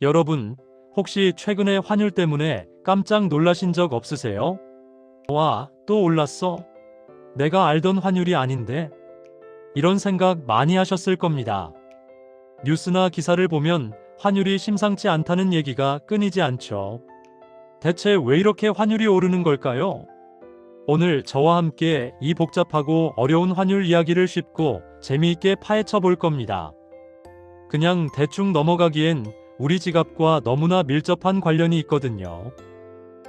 여러분, 혹시 최근에 환율 때문에 깜짝 놀라신 적 없으세요? 와, 또 올랐어? 내가 알던 환율이 아닌데? 이런 생각 많이 하셨을 겁니다. 뉴스나 기사를 보면 환율이 심상치 않다는 얘기가 끊이지 않죠. 대체 왜 이렇게 환율이 오르는 걸까요? 오늘 저와 함께 이 복잡하고 어려운 환율 이야기를 쉽고 재미있게 파헤쳐 볼 겁니다. 그냥 대충 넘어가기엔 우리 지갑과 너무나 밀접한 관련이 있거든요.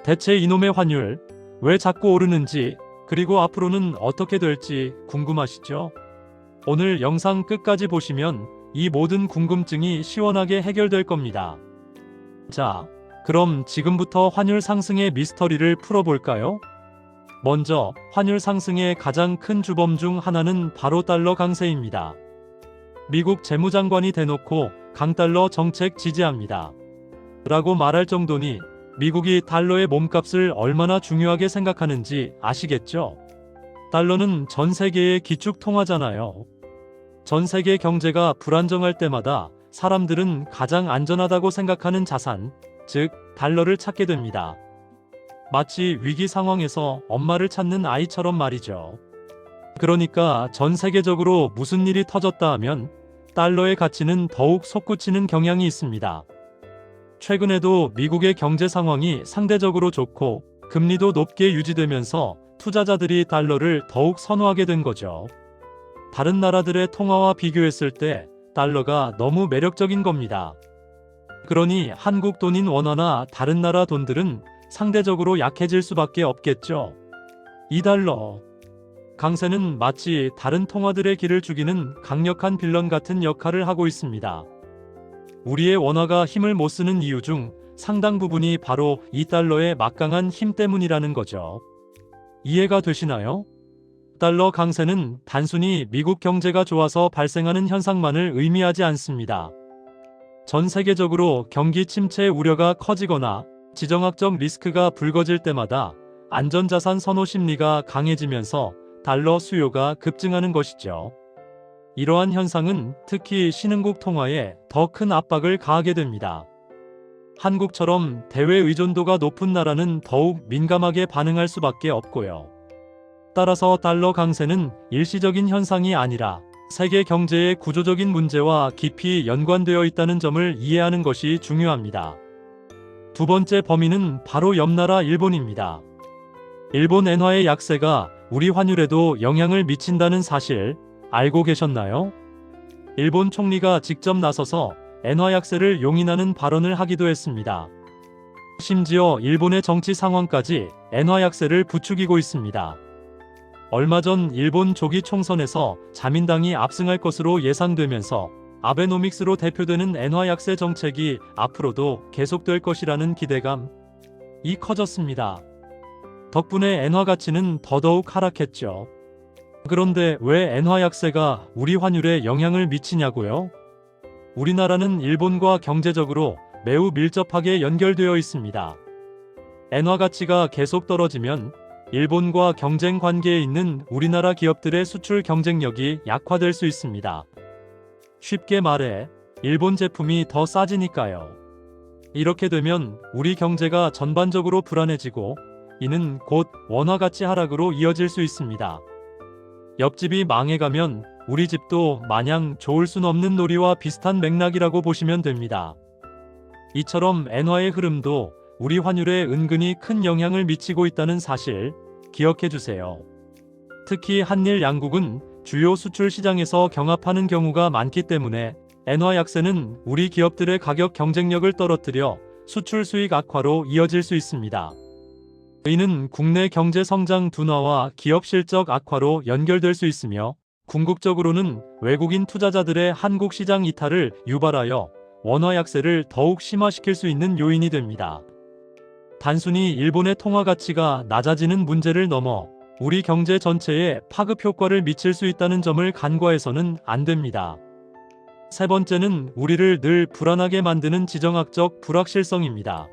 대체 이놈의 환율, 왜 자꾸 오르는지, 그리고 앞으로는 어떻게 될지 궁금하시죠? 오늘 영상 끝까지 보시면 이 모든 궁금증이 시원하게 해결될 겁니다. 자, 그럼 지금부터 환율 상승의 미스터리를 풀어볼까요? 먼저 환율 상승의 가장 큰 주범 중 하나는 바로 달러 강세입니다. 미국 재무장관이 대놓고 강달러 정책 지지합니다. 라고 말할 정도니 미국이 달러의 몸값을 얼마나 중요하게 생각하는지 아시겠죠? 달러는 전 세계의 기축 통화잖아요. 전 세계 경제가 불안정할 때마다 사람들은 가장 안전하다고 생각하는 자산, 즉 달러를 찾게 됩니다. 마치 위기 상황에서 엄마를 찾는 아이처럼 말이죠. 그러니까 전 세계적으로 무슨 일이 터졌다 하면 달러의 가치는 더욱 솟구치는 경향이 있습니다. 최근에도 미국의 경제 상황이 상대적으로 좋고 금리도 높게 유지되면서 투자자들이 달러를 더욱 선호하게 된 거죠. 다른 나라들의 통화와 비교했을 때 달러가 너무 매력적인 겁니다. 그러니 한국 돈인 원화나 다른 나라 돈들은 상대적으로 약해질 수밖에 없겠죠. 이 달러 강세는 마치 다른 통화들의 길을 죽이는 강력한 빌런 같은 역할을 하고 있습니다. 우리의 원화가 힘을 못 쓰는 이유 중 상당 부분이 바로 이 달러의 막강한 힘 때문이라는 거죠. 이해가 되시나요? 달러 강세는 단순히 미국 경제가 좋아서 발생하는 현상만을 의미하지 않습니다. 전 세계적으로 경기 침체 우려가 커지거나 지정학적 리스크가 불거질 때마다 안전자산 선호 심리가 강해지면서 달러 수요가 급증하는 것이죠. 이러한 현상은 특히 신흥국 통화에 더 큰 압박을 가하게 됩니다. 한국처럼 대외 의존도가 높은 나라는 더욱 민감하게 반응할 수밖에 없고요. 따라서 달러 강세는 일시적인 현상이 아니라 세계 경제의 구조적인 문제와 깊이 연관되어 있다는 점을 이해하는 것이 중요합니다. 두 번째 범인은 바로 옆나라 일본입니다. 일본 엔화의 약세가 우리 환율에도 영향을 미친다는 사실 알고 계셨나요? 일본 총리가 직접 나서서 엔화 약세를 용인하는 발언을 하기도 했습니다. 심지어 일본의 정치 상황까지 엔화 약세를 부추기고 있습니다. 얼마 전 일본 조기 총선에서 자민당이 압승할 것으로 예상되면서 아베노믹스로 대표되는 엔화 약세 정책이 앞으로도 계속될 것이라는 기대감이 커졌습니다. 덕분에 엔화 가치는 더더욱 하락했죠. 그런데 왜 엔화 약세가 우리 환율에 영향을 미치냐고요? 우리나라는 일본과 경제적으로 매우 밀접하게 연결되어 있습니다. 엔화 가치가 계속 떨어지면 일본과 경쟁 관계에 있는 우리나라 기업들의 수출 경쟁력이 약화될 수 있습니다. 쉽게 말해, 일본 제품이 더 싸지니까요. 이렇게 되면 우리 경제가 전반적으로 불안해지고 이는 곧 원화 가치 하락으로 이어질 수 있습니다. 옆집이 망해가면 우리 집도 마냥 좋을 순 없는 놀이와 비슷한 맥락이라고 보시면 됩니다. 이처럼 엔화의 흐름도 우리 환율에 은근히 큰 영향을 미치고 있다는 사실 기억해 주세요. 특히 한일 양국은 주요 수출 시장에서 경합하는 경우가 많기 때문에 엔화 약세는 우리 기업들의 가격 경쟁력을 떨어뜨려 수출 수익 악화로 이어질 수 있습니다. 이는 국내 경제 성장 둔화와 기업 실적 악화로 연결될 수 있으며 궁극적으로는 외국인 투자자들의 한국 시장 이탈을 유발하여 원화 약세를 더욱 심화시킬 수 있는 요인이 됩니다. 단순히 일본의 통화 가치가 낮아지는 문제를 넘어 우리 경제 전체에 파급 효과를 미칠 수 있다는 점을 간과해서는 안 됩니다. 세 번째는 우리를 늘 불안하게 만드는 지정학적 불확실성입니다.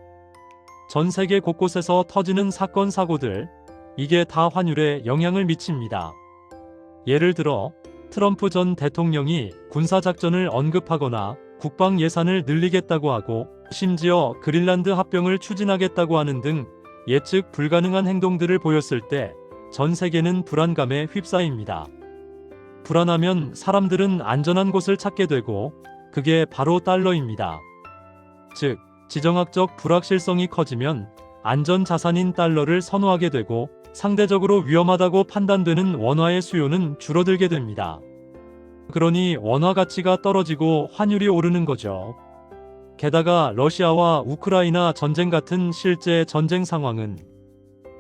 전 세계 곳곳에서 터지는 사건 사고들, 이게 다 환율에 영향을 미칩니다. 예를 들어 트럼프 전 대통령이 군사작전을 언급하거나 국방 예산을 늘리겠다고 하고 심지어 그린란드 합병을 추진하겠다고 하는 등 예측 불가능한 행동들을 보였을 때 전 세계는 불안감에 휩싸입니다. 불안하면 사람들은 안전한 곳을 찾게 되고 그게 바로 달러입니다. 즉, 지정학적 불확실성이 커지면 안전 자산인 달러를 선호하게 되고 상대적으로 위험하다고 판단되는 원화의 수요는 줄어들게 됩니다. 그러니 원화 가치가 떨어지고 환율이 오르는 거죠. 게다가 러시아와 우크라이나 전쟁 같은 실제 전쟁 상황은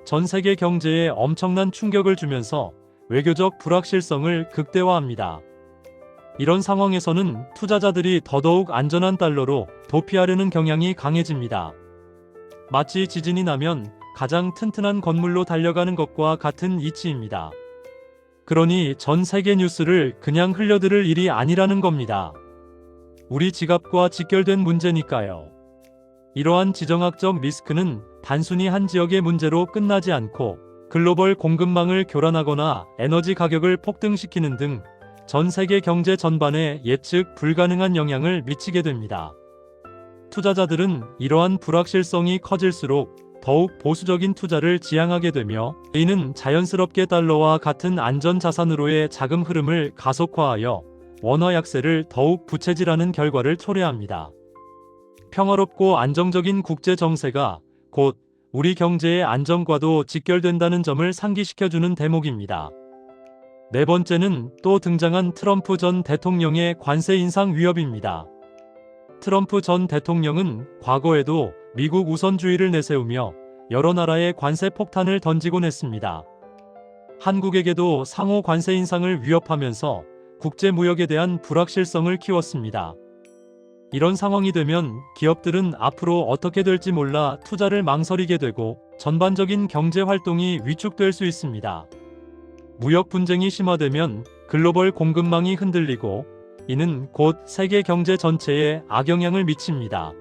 전 세계 경제에 엄청난 충격을 주면서 외교적 불확실성을 극대화합니다. 이런 상황에서는 투자자들이 더더욱 안전한 달러로 도피하려는 경향이 강해집니다. 마치 지진이 나면 가장 튼튼한 건물로 달려가는 것과 같은 이치입니다. 그러니 전 세계 뉴스를 그냥 흘려들을 일이 아니라는 겁니다. 우리 지갑과 직결된 문제니까요. 이러한 지정학적 리스크는 단순히 한 지역의 문제로 끝나지 않고 글로벌 공급망을 교란하거나 에너지 가격을 폭등시키는 등 전 세계 경제 전반에 예측 불가능한 영향을 미치게 됩니다. 투자자들은 이러한 불확실성이 커질수록 더욱 보수적인 투자를 지향하게 되며 이는 자연스럽게 달러와 같은 안전 자산으로의 자금 흐름을 가속화하여 원화 약세를 더욱 부채질하는 결과를 초래합니다. 평화롭고 안정적인 국제 정세가 곧 우리 경제의 안정과도 직결된다는 점을 상기시켜주는 대목입니다. 네 번째는 또 등장한 트럼프 전 대통령의 관세 인상 위협입니다. 트럼프 전 대통령은 과거에도 미국 우선주의를 내세우며 여러 나라에 관세 폭탄을 던지곤 했습니다. 한국에게도 상호 관세 인상을 위협하면서 국제 무역에 대한 불확실성을 키웠습니다. 이런 상황이 되면 기업들은 앞으로 어떻게 될지 몰라 투자를 망설이게 되고 전반적인 경제 활동이 위축될 수 있습니다. 무역 분쟁이 심화되면 글로벌 공급망이 흔들리고 이는 곧 세계 경제 전체에 악영향을 미칩니다.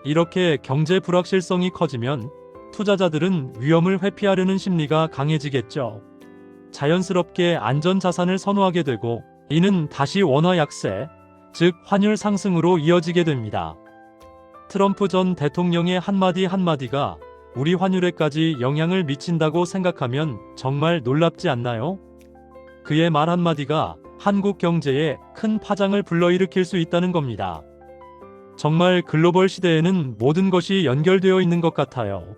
이렇게 경제 불확실성이 커지면 투자자들은 위험을 회피하려는 심리가 강해지겠죠. 자연스럽게 안전 자산을 선호하게 되고 이는 다시 원화 약세, 즉 환율 상승으로 이어지게 됩니다. 트럼프 전 대통령의 한마디 한마디가 우리 환율에까지 영향을 미친다고 생각하면 정말 놀랍지 않나요? 그의 말 한마디가 한국 경제에 큰 파장을 불러일으킬 수 있다는 겁니다. 정말 글로벌 시대에는 모든 것이 연결되어 있는 것 같아요.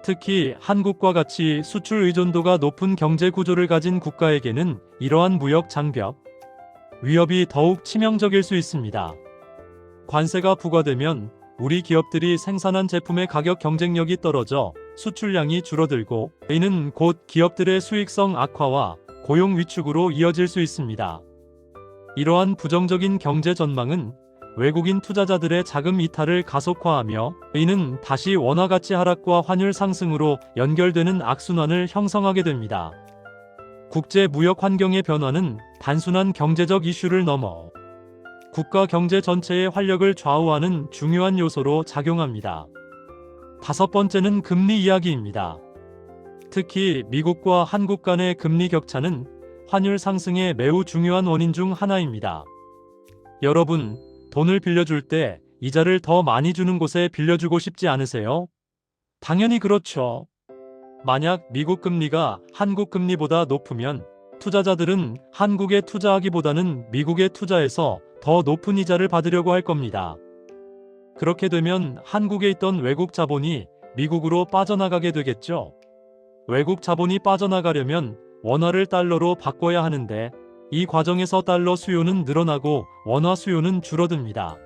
특히 한국과 같이 수출 의존도가 높은 경제 구조를 가진 국가에게는 이러한 무역 장벽, 위협이 더욱 치명적일 수 있습니다. 관세가 부과되면 우리 기업들이 생산한 제품의 가격 경쟁력이 떨어져 수출량이 줄어들고 이는 곧 기업들의 수익성 악화와 고용 위축으로 이어질 수 있습니다. 이러한 부정적인 경제 전망은 외국인 투자자들의 자금 이탈을 가속화하며 이는 다시 원화 가치 하락과 환율 상승으로 연결되는 악순환을 형성하게 됩니다. 국제 무역 환경의 변화는 단순한 경제적 이슈를 넘어 국가 경제 전체의 활력을 좌우하는 중요한 요소로 작용합니다. 다섯 번째는 금리 이야기입니다. 특히 미국과 한국 간의 금리 격차는 환율 상승의 매우 중요한 원인 중 하나입니다. 여러분, 돈을 빌려줄 때 이자를 더 많이 주는 곳에 빌려주고 싶지 않으세요? 당연히 그렇죠. 만약 미국 금리가 한국 금리보다 높으면 투자자들은 한국에 투자하기보다는 미국에 투자해서 더 높은 이자를 받으려고 할 겁니다. 그렇게 되면 한국에 있던 외국 자본이 미국으로 빠져나가게 되겠죠. 외국 자본이 빠져나가려면 원화를 달러로 바꿔야 하는데 이 과정에서 달러 수요는 늘어나고 원화 수요는 줄어듭니다.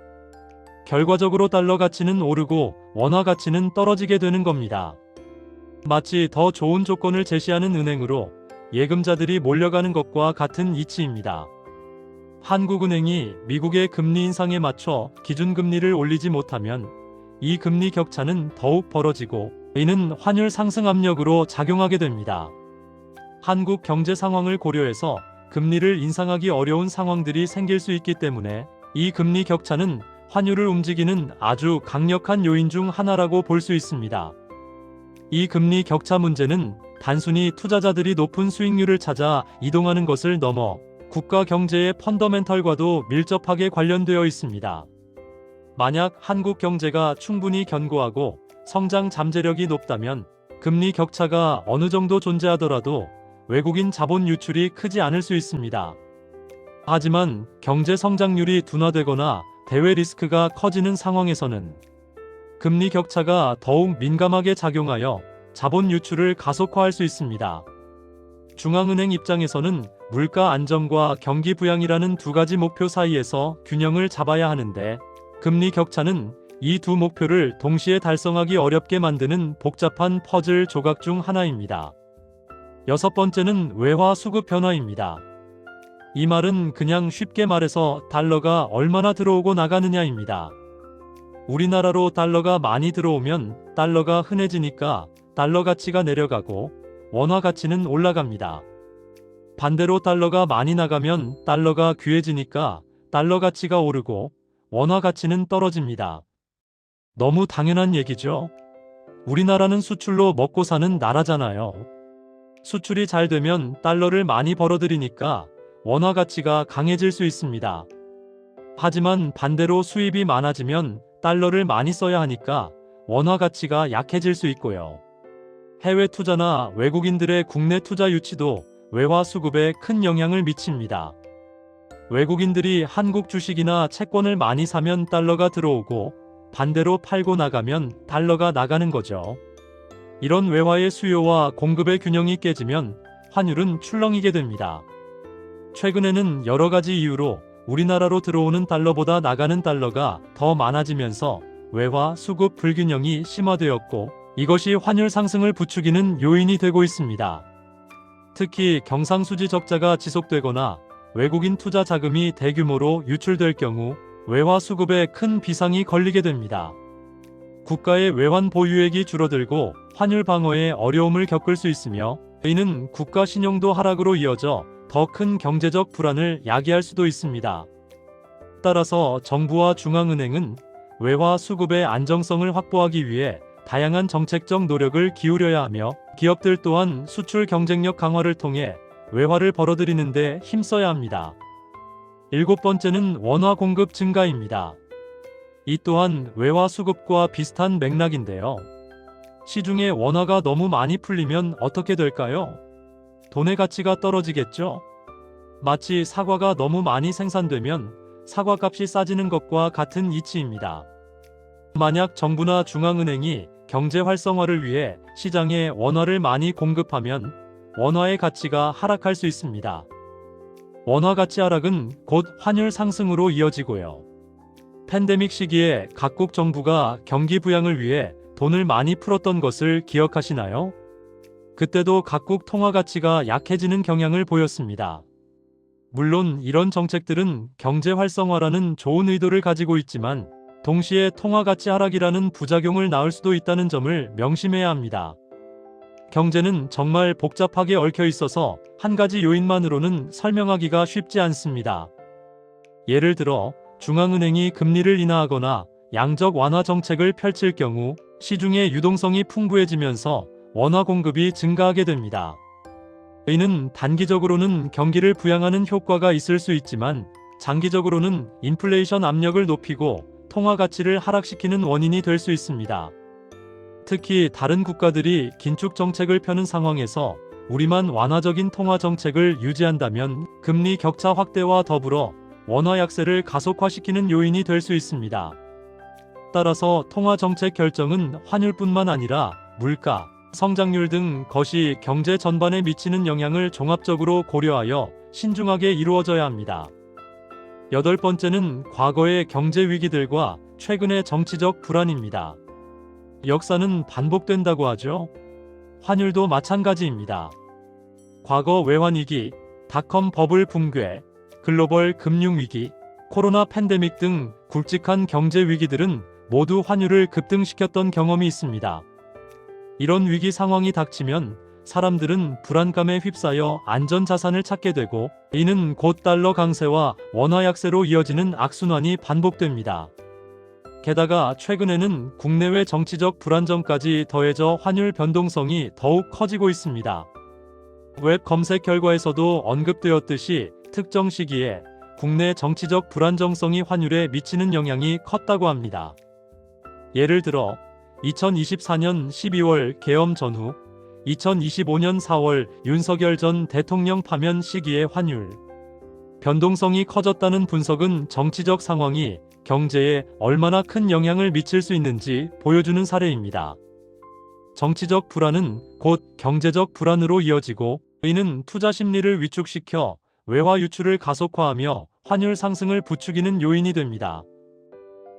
결과적으로 달러 가치는 오르고 원화 가치는 떨어지게 되는 겁니다. 마치 더 좋은 조건을 제시하는 은행으로 예금자들이 몰려가는 것과 같은 이치입니다. 한국은행이 미국의 금리 인상에 맞춰 기준금리를 올리지 못하면 이 금리 격차는 더욱 벌어지고 이는 환율 상승 압력으로 작용하게 됩니다. 한국 경제 상황을 고려해서 금리를 인상하기 어려운 상황들이 생길 수 있기 때문에 이 금리 격차는 환율을 움직이는 아주 강력한 요인 중 하나라고 볼 수 있습니다. 이 금리 격차 문제는 단순히 투자자들이 높은 수익률을 찾아 이동하는 것을 넘어 국가 경제의 펀더멘털과도 밀접하게 관련되어 있습니다. 만약 한국 경제가 충분히 견고하고 성장 잠재력이 높다면 금리 격차가 어느 정도 존재하더라도 외국인 자본 유출이 크지 않을 수 있습니다. 하지만 경제 성장률이 둔화되거나 대외 리스크가 커지는 상황에서는 금리 격차가 더욱 민감하게 작용하여 자본 유출을 가속화할 수 있습니다. 중앙은행 입장에서는 물가 안정과 경기 부양이라는 두 가지 목표 사이에서 균형을 잡아야 하는데, 금리 격차는 이 두 목표를 동시에 달성하기 어렵게 만드는 복잡한 퍼즐 조각 중 하나입니다. 여섯 번째는 외화 수급 변화입니다. 이 말은 그냥 쉽게 말해서 달러가 얼마나 들어오고 나가느냐입니다. 우리나라로 달러가 많이 들어오면 달러가 흔해지니까 달러 가치가 내려가고 원화 가치는 올라갑니다. 반대로 달러가 많이 나가면 달러가 귀해지니까 달러 가치가 오르고 원화 가치는 떨어집니다. 너무 당연한 얘기죠. 우리나라는 수출로 먹고 사는 나라잖아요. 수출이 잘 되면 달러를 많이 벌어들이니까 원화 가치가 강해질 수 있습니다. 하지만 반대로 수입이 많아지면 달러를 많이 써야 하니까 원화 가치가 약해질 수 있고요. 해외 투자나 외국인들의 국내 투자 유치도 외화 수급에 큰 영향을 미칩니다. 외국인들이 한국 주식이나 채권을 많이 사면 달러가 들어오고 반대로 팔고 나가면 달러가 나가는 거죠. 이런 외화의 수요와 공급의 균형이 깨지면 환율은 출렁이게 됩니다. 최근에는 여러 가지 이유로 우리나라로 들어오는 달러보다 나가는 달러가 더 많아지면서 외화 수급 불균형이 심화되었고, 이것이 환율 상승을 부추기는 요인이 되고 있습니다. 특히 경상수지 적자가 지속되거나 외국인 투자 자금이 대규모로 유출될 경우 외화 수급에 큰 비상이 걸리게 됩니다. 국가의 외환 보유액이 줄어들고 환율 방어에 어려움을 겪을 수 있으며, 이는 국가 신용도 하락으로 이어져 더 큰 경제적 불안을 야기할 수도 있습니다. 따라서 정부와 중앙은행은 외화 수급의 안정성을 확보하기 위해 다양한 정책적 노력을 기울여야 하며, 기업들 또한 수출 경쟁력 강화를 통해 외화를 벌어들이는 데 힘써야 합니다. 일곱 번째는 원화 공급 증가입니다. 이 또한 외화 수급과 비슷한 맥락인데요. 시중에 원화가 너무 많이 풀리면 어떻게 될까요? 돈의 가치가 떨어지겠죠? 마치 사과가 너무 많이 생산되면 사과값이 싸지는 것과 같은 이치입니다. 만약 정부나 중앙은행이 경제 활성화를 위해 시장에 원화를 많이 공급하면 원화의 가치가 하락할 수 있습니다. 원화 가치 하락은 곧 환율 상승으로 이어지고요. 팬데믹 시기에 각국 정부가 경기 부양을 위해 돈을 많이 풀었던 것을 기억하시나요? 그때도 각국 통화 가치가 약해지는 경향을 보였습니다. 물론 이런 정책들은 경제 활성화라는 좋은 의도를 가지고 있지만 동시에 통화 가치 하락이라는 부작용을 낳을 수도 있다는 점을 명심해야 합니다. 경제는 정말 복잡하게 얽혀 있어서 한 가지 요인만으로는 설명하기가 쉽지 않습니다. 예를 들어 중앙은행이 금리를 인하하거나 양적 완화 정책을 펼칠 경우 시중의 유동성이 풍부해지면서 원화 공급이 증가하게 됩니다. 이는 단기적으로는 경기를 부양하는 효과가 있을 수 있지만 장기적으로는 인플레이션 압력을 높이고 통화 가치를 하락시키는 원인이 될 수 있습니다. 특히 다른 국가들이 긴축 정책을 펴는 상황에서 우리만 완화적인 통화 정책을 유지한다면 금리 격차 확대와 더불어 원화 약세를 가속화시키는 요인이 될 수 있습니다. 따라서 통화 정책 결정은 환율뿐만 아니라 물가, 성장률 등 것이 경제 전반에 미치는 영향을 종합적으로 고려하여 신중하게 이루어져야 합니다. 여덟 번째는 과거의 경제 위기들과 최근의 정치적 불안입니다. 역사는 반복된다고 하죠. 환율도 마찬가지입니다. 과거 외환위기, 닷컴 버블 붕괴, 글로벌 금융위기, 코로나 팬데믹 등 굵직한 경제 위기들은 모두 환율을 급등시켰던 경험이 있습니다. 이런 위기 상황이 닥치면 사람들은 불안감에 휩싸여 안전자산을 찾게 되고, 이는 곧 달러 강세와 원화 약세로 이어지는 악순환이 반복됩니다. 게다가 최근에는 국내외 정치적 불안정까지 더해져 환율 변동성이 더욱 커지고 있습니다. 웹 검색 결과에서도 언급되었듯이 특정 시기에 국내 정치적 불안정성이 환율에 미치는 영향이 컸다고 합니다. 예를 들어 2024년 12월 계엄 전후, 2025년 4월 윤석열 전 대통령 파면 시기의 환율 변동성이 커졌다는 분석은 정치적 상황이 경제에 얼마나 큰 영향을 미칠 수 있는지 보여주는 사례입니다. 정치적 불안은 곧 경제적 불안으로 이어지고 이는 투자 심리를 위축시켜 외화 유출을 가속화하며 환율 상승을 부추기는 요인이 됩니다.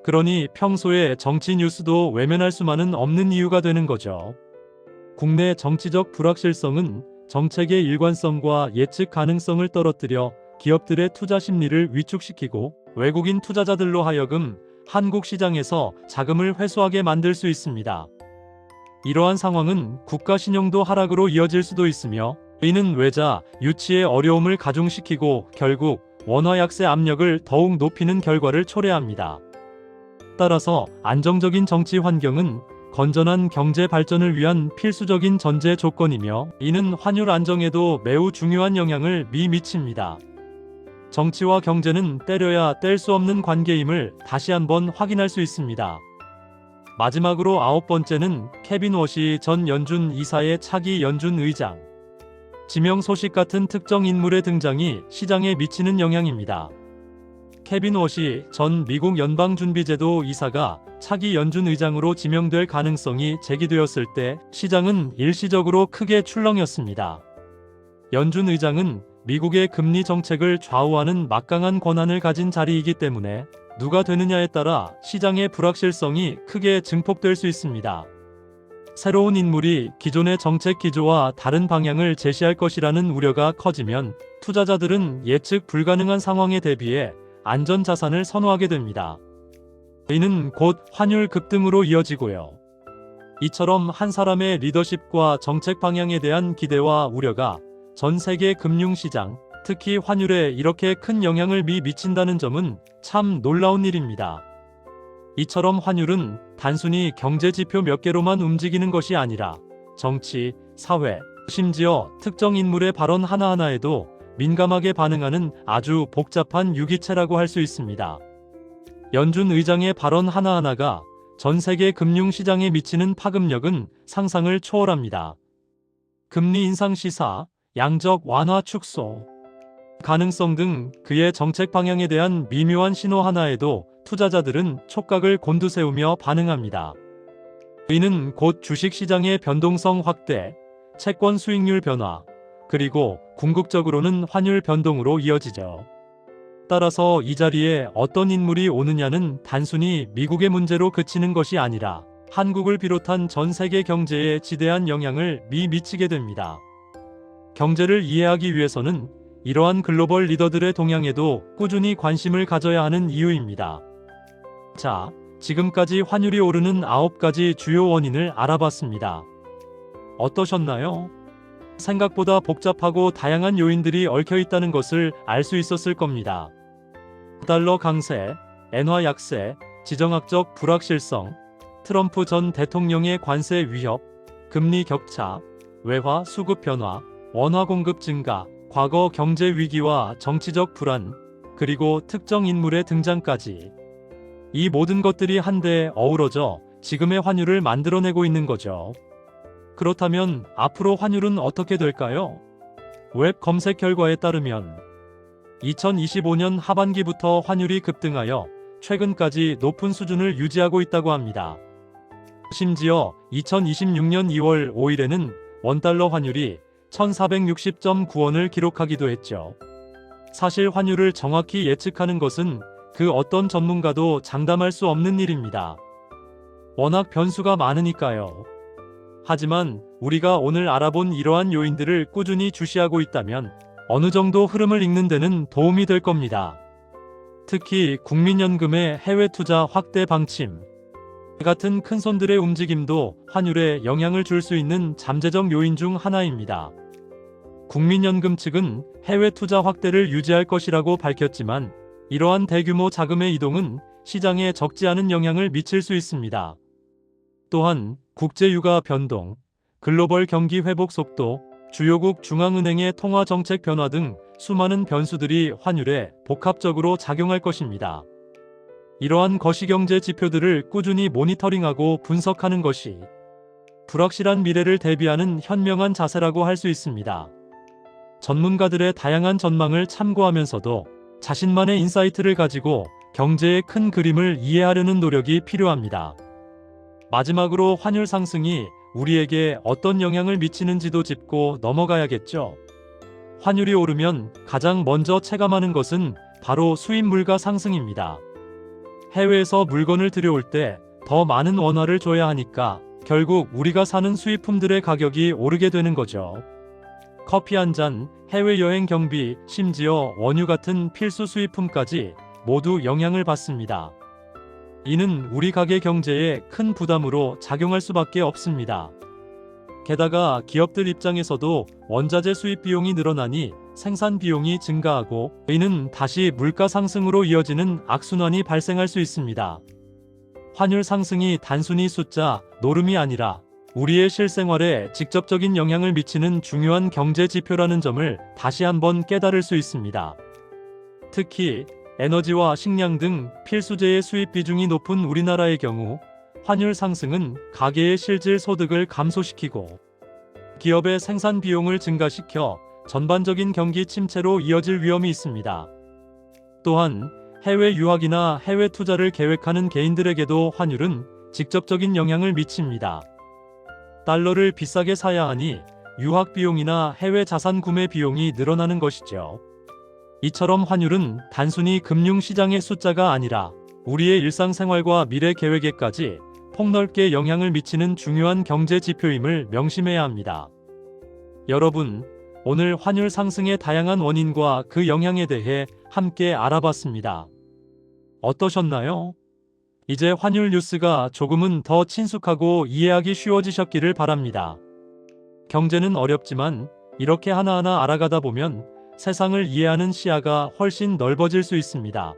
그러니 평소에 정치 뉴스도 외면할 수만은 없는 이유가 되는 거죠. 국내 정치적 불확실성은 정책의 일관성과 예측 가능성을 떨어뜨려 기업들의 투자 심리를 위축시키고 외국인 투자자들로 하여금 한국 시장에서 자금을 회수하게 만들 수 있습니다. 이러한 상황은 국가 신용도 하락으로 이어질 수도 있으며 이는 외자 유치의 어려움을 가중시키고 결국 원화 약세 압력을 더욱 높이는 결과를 초래합니다. 따라서 안정적인 정치 환경은 건전한 경제 발전을 위한 필수적인 전제 조건이며 이는 환율 안정에도 매우 중요한 영향을 미칩니다. 정치와 경제는 때려야 뗄 수 없는 관계임을 다시 한번 확인할 수 있습니다. 마지막으로 9번째는 케빈 워시 전 연준 이사의 차기 연준 의장 지명 소식 같은 특정 인물의 등장이 시장에 미치는 영향입니다. 케빈 워시 전 미국 연방준비제도 이사가 차기 연준 의장으로 지명될 가능성이 제기되었을 때 시장은 일시적으로 크게 출렁였습니다. 연준 의장은 미국의 금리 정책을 좌우하는 막강한 권한을 가진 자리이기 때문에 누가 되느냐에 따라 시장의 불확실성이 크게 증폭될 수 있습니다. 새로운 인물이 기존의 정책 기조와 다른 방향을 제시할 것이라는 우려가 커지면 투자자들은 예측 불가능한 상황에 대비해 안전자산을 선호하게 됩니다. 이는 곧 환율 급등으로 이어지고요. 이처럼 한 사람의 리더십과 정책 방향에 대한 기대와 우려가 전 세계 금융시장, 특히 환율에 이렇게 큰 영향을 미친다는 점은 참 놀라운 일입니다. 이처럼 환율은 단순히 경제 지표 몇 개로만 움직이는 것이 아니라 정치, 사회, 심지어 특정 인물의 발언 하나하나에도 민감하게 반응하는 아주 복잡한 유기체라고 할 수 있습니다. 연준 의장의 발언 하나하나가 전 세계 금융시장에 미치는 파급력은 상상을 초월합니다. 금리 인상 시사, 양적 완화 축소 가능성 등 그의 정책 방향에 대한 미묘한 신호 하나에도 투자자들은 촉각을 곤두세우며 반응합니다. 이는 곧 주식시장의 변동성 확대, 채권 수익률 변화, 그리고 궁극적으로는 환율 변동으로 이어지죠. 따라서 이 자리에 어떤 인물이 오느냐는 단순히 미국의 문제로 그치는 것이 아니라 한국을 비롯한 전 세계 경제에 지대한 영향을 미치게 됩니다. 경제를 이해하기 위해서는 이러한 글로벌 리더들의 동향에도 꾸준히 관심을 가져야 하는 이유입니다. 자, 지금까지 환율이 오르는 9가지 주요 원인을 알아봤습니다. 어떠셨나요? 생각보다 복잡하고 다양한 요인들이 얽혀 있다는 것을 알 수 있었을 겁니다. 달러 강세, 엔화 약세, 지정학적 불확실성, 트럼프 전 대통령의 관세 위협, 금리 격차, 외화 수급 변화, 원화 공급 증가, 과거 경제 위기와 정치적 불안, 그리고 특정 인물의 등장까지. 이 모든 것들이 한데 어우러져 지금의 환율을 만들어내고 있는 거죠. 그렇다면 앞으로 환율은 어떻게 될까요? 웹 검색 결과에 따르면 2025년 하반기부터 환율이 급등하여 최근까지 높은 수준을 유지하고 있다고 합니다. 심지어 2026년 2월 5일에는 원달러 환율이 1460.9원을 기록하기도 했죠. 사실 환율을 정확히 예측하는 것은 그 어떤 전문가도 장담할 수 없는 일입니다. 워낙 변수가 많으니까요. 하지만 우리가 오늘 알아본 이러한 요인들을 꾸준히 주시하고 있다면 어느 정도 흐름을 읽는 데는 도움이 될 겁니다. 특히 국민연금의 해외 투자 확대 방침 같은 큰손들의 움직임도 환율에 영향을 줄 수 있는 잠재적 요인 중 하나입니다. 국민연금 측은 해외 투자 확대를 유지할 것이라고 밝혔지만 이러한 대규모 자금의 이동은 시장에 적지 않은 영향을 미칠 수 있습니다. 또한 국제유가 변동, 글로벌 경기 회복 속도, 주요국 중앙은행의 통화 정책 변화 등 수많은 변수들이 환율에 복합적으로 작용할 것입니다. 이러한 거시경제 지표들을 꾸준히 모니터링하고 분석하는 것이 불확실한 미래를 대비하는 현명한 자세라고 할 수 있습니다. 전문가들의 다양한 전망을 참고하면서도 자신만의 인사이트를 가지고 경제의 큰 그림을 이해하려는 노력이 필요합니다. 마지막으로 환율 상승이 우리에게 어떤 영향을 미치는지도 짚고 넘어가야겠죠. 환율이 오르면 가장 먼저 체감하는 것은 바로 수입 물가 상승입니다. 해외에서 물건을 들여올 때 더 많은 원화를 줘야 하니까 결국 우리가 사는 수입품들의 가격이 오르게 되는 거죠. 커피 한 잔, 해외여행 경비, 심지어 원유 같은 필수 수입품까지 모두 영향을 받습니다. 이는 우리 가계 경제에 큰 부담으로 작용할 수밖에 없습니다. 게다가 기업들 입장에서도 원자재 수입 비용이 늘어나니 생산 비용이 증가하고 이는 다시 물가 상승으로 이어지는 악순환이 발생할 수 있습니다. 환율 상승이 단순히 숫자, 노름이 아니라 우리의 실생활에 직접적인 영향을 미치는 중요한 경제 지표라는 점을 다시 한번 깨달을 수 있습니다. 특히 에너지와 식량 등 필수재의 수입 비중이 높은 우리나라의 경우 환율 상승은 가계의 실질 소득을 감소시키고 기업의 생산 비용을 증가시켜 전반적인 경기 침체로 이어질 위험이 있습니다. 또한 해외 유학이나 해외 투자를 계획하는 개인들에게도 환율은 직접적인 영향을 미칩니다. 달러를 비싸게 사야 하니 유학 비용이나 해외 자산 구매 비용이 늘어나는 것이죠. 이처럼 환율은 단순히 금융시장의 숫자가 아니라 우리의 일상생활과 미래 계획에까지 폭넓게 영향을 미치는 중요한 경제 지표임을 명심해야 합니다. 여러분, 오늘 환율 상승의 다양한 원인과 그 영향에 대해 함께 알아봤습니다. 어떠셨나요? 이제 환율 뉴스가 조금은 더 친숙하고 이해하기 쉬워지셨기를 바랍니다. 경제는 어렵지만 이렇게 하나하나 알아가다 보면 세상을 이해하는 시야가 훨씬 넓어질 수 있습니다.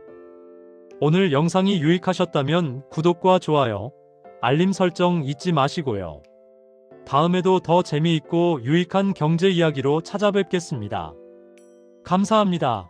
오늘 영상이 유익하셨다면 구독과 좋아요, 알림 설정 잊지 마시고요. 다음에도 더 재미있고 유익한 경제 이야기로 찾아뵙겠습니다. 감사합니다.